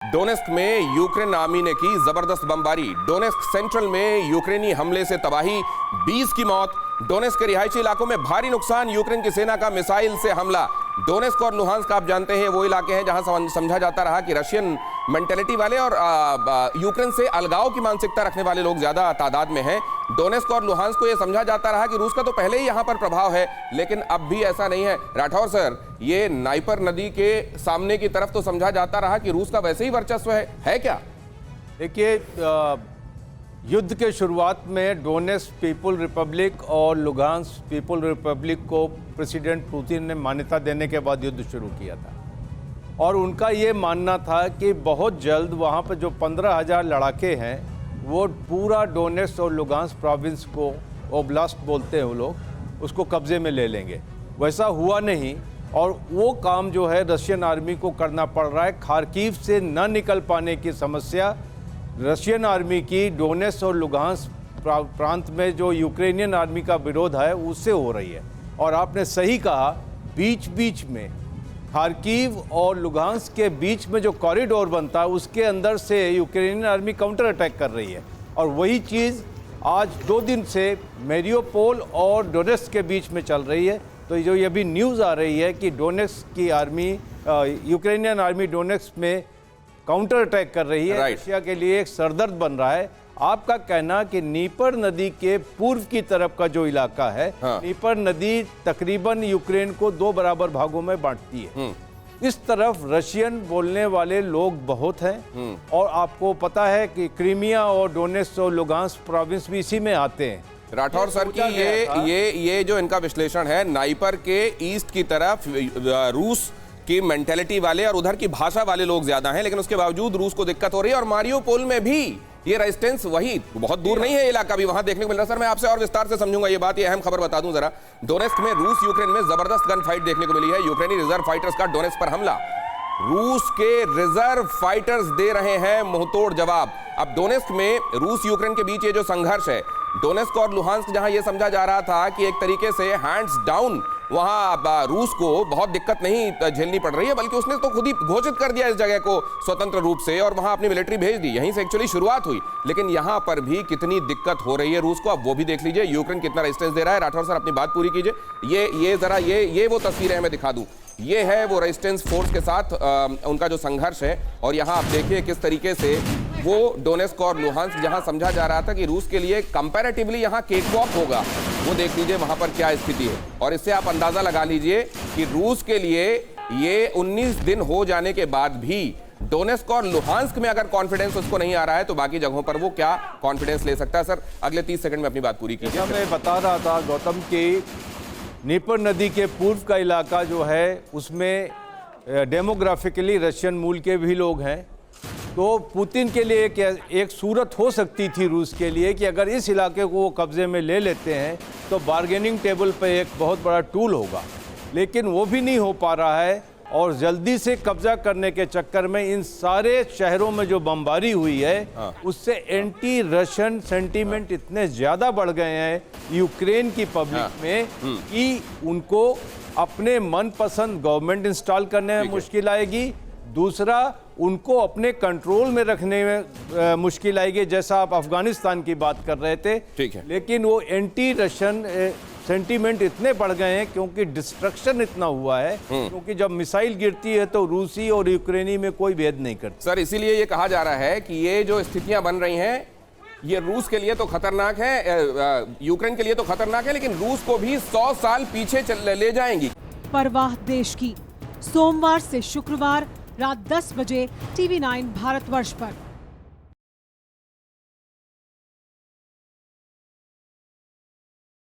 Donetsk में Ukraine army ने की जबरदस्त बमबारी। डोनेस्क सेंट्रल में यूक्रेनी हमले से तबाही, 20 की मौत। डोनेस्क के रिहायशी इलाकों में भारी नुकसान, यूक्रेन की सेना का मिसाइल से हमला। डोनेस्क और लुहांस्क आप जानते हैं वो इलाके हैं जहां समझा जाता रहा कि रशियन मेंटेलिटी वाले और यूक्रेन से अलगाव की मानसिकता रखने वाले लोग ज्यादा तादाद में हैं। डोनेस्क और लुहांस्क को यह समझा जाता रहा कि रूस का तो पहले ही यहां पर प्रभाव है, लेकिन अब भी ऐसा नहीं है। राठौर सर, ये नाइपर नदी के सामने की तरफ तो समझा जाता रहा कि रूस का वैसे ही वर्चस्व है क्या? देखिए, युद्ध के शुरुआत में डोनेस्क पीपल रिपब्लिक और लुहांस्क पीपल रिपब्लिक को प्रेसिडेंट पुतिन ने मान्यता देने के बाद युद्ध शुरू किया था और उनका ये मानना था कि बहुत जल्द वहाँ पर जो 15,000 लड़ाके हैं वो पूरा डोनेस्क और लुहांस्क प्रोविंस को, ओब्लास्ट बोलते हैं वो लोग, उसको कब्जे में ले लेंगे। वैसा हुआ नहीं और वो काम जो है रशियन आर्मी को करना पड़ रहा है। खार्किव से न निकल पाने की समस्या रशियन आर्मी की डोनेस्क और लुहांस्क प्रांत में जो यूक्रेनियन आर्मी का विरोध है उससे हो रही है। और आपने सही कहा, बीच बीच में खार्किव और लुहांस्क के बीच में जो कॉरिडोर बनता है उसके अंदर से यूक्रेनियन आर्मी काउंटर अटैक कर रही है। और वही चीज़ आज 2 दिन से मेरियोपोल और डोनेस्क के बीच में चल रही है। तो जो ये भी न्यूज़ आ रही है कि डोनेस्क की आर्मी, यूक्रेनियन आर्मी डोनेस्क में काउंटर अटैक कर रही है, रशिया के लिए एक सरदर्द बन रहा है। आपका कहना कि नीपर नदी के पूर्व की तरफ का जो इलाका है, नीपर नदी तकरीबन यूक्रेन को 2 बराबर भागों में बांटती है। इस तरफ रशियन बोलने वाले लोग बहुत हैं और आपको पता है कि क्रीमिया और डोनेस्क और लुहांस्क प्रोविंस भी इसी में आते हैं। राठौर सर की ये जो इनका विश्लेषण है, नाइपर के ईस्ट की तरफ रूस की मेंटेलिटी वाले और उधर की भाषा वाले लोग ज्यादा हैं, लेकिन उसके बावजूद रूस को दिक्कत हो रही है। और मारियोपोल में भी ये रेजिस्टेंस वही बहुत दूर नहीं है, इलाका भी वहां देखने को मिल रहा है। सर, मैं आपसे और विस्तार से समझूंगा ये बात। ये अहम खबर बता दूं जरा, डोनेस्क में रूस यूक्रेन में जबरदस्त गन फाइट देखने को मिली है। यूक्रेनी रिजर्व फाइटर्स का डोनेस्क पर हमला, रूस के रिजर्व फाइटर्स दे रहे हैं मुंहतोड़ जवाब। अब डोनेस्क में रूस यूक्रेन के बीच ये जो संघर्ष है, डोनेस्क और लुहांस्क जहां ये समझा जा रहा था कि एक तरीके से हैंड्स डाउन वहां रूस को बहुत दिक्कत नहीं झेलनी पड़ रही है, बल्कि उसने तो खुद ही घोषित कर दिया इस जगह को स्वतंत्र रूप से और वहां अपनी मिलिट्री भेज दी। यहीं से एक्चुअली शुरुआत हुई, लेकिन यहां पर भी कितनी दिक्कत हो रही है रूस को, अब वो भी देख लीजिए। यूक्रेन कितना रेजिस्टेंस दे रहा है। राठौर सर, अपनी बात पूरी कीजिए। ये जरा ये वो तस्वीरें हैं, मैं दिखा दूं। ये है वो रेजिस्टेंस फोर्स के साथ उनका जो संघर्ष है, और यहाँ आप देखिए किस तरीके से वो डोनेस्क और लुहांस्क जहां समझा जा रहा था कि रूस के लिए कंपैरेटिवली यहां केक वॉक होगा, वो देख लीजिए वहां पर क्या स्थिति है। और इससे आप अंदाजा लगा लीजिए कि रूस के लिए ये 19 दिन हो जाने के बाद भी डोनेस्क और लुहांस्क में अगर कॉन्फिडेंस उसको नहीं आ रहा है, तो बाकी जगहों पर वो क्या कॉन्फिडेंस ले सकता है। सर, अगले 30 सेकंड में अपनी बात पूरी कीजिए। मैं बता रहा था गौतम की नीपर नदी के पूर्व का इलाका जो है उसमें डेमोग्राफिकली रशियन मूल के भी लोग हैं। तो पुतिन के लिए एक सूरत हो सकती थी रूस के लिए कि अगर इस इलाके को वो कब्जे में ले लेते हैं तो बार्गेनिंग टेबल पर एक बहुत बड़ा टूल होगा, लेकिन वो भी नहीं हो पा रहा है। और जल्दी से कब्जा करने के चक्कर में इन सारे शहरों में जो बमबारी हुई है उससे एंटी रशियन सेंटीमेंट इतने ज़्यादा बढ़ गए हैं यूक्रेन की पब्लिक में कि उनको अपने मनपसंद गवर्नमेंट इंस्टॉल करने में मुश्किल आएगी। दूसरा, उनको अपने कंट्रोल में रखने में मुश्किल आएगी, जैसा आप अफगानिस्तान की बात कर रहे थे। ठीक है। लेकिन वो एंटी रशियन सेंटीमेंट इतने बढ़ गए हैं क्योंकि डिस्ट्रक्शन इतना हुआ है, क्योंकि जब मिसाइल गिरती है तो रूसी और यूक्रेनी में कोई भेद नहीं करता। सर, इसीलिए ये कहा जा रहा है कि ये जो स्थितियां बन रही हैं ये रूस के लिए तो खतरनाक है, यूक्रेन के लिए तो खतरनाक है, लेकिन रूस को भी 100 साल पीछे ले जाएंगी। परवाह देश की, सोमवार से शुक्रवार रात 10 बजे TV9 भारतवर्ष पर।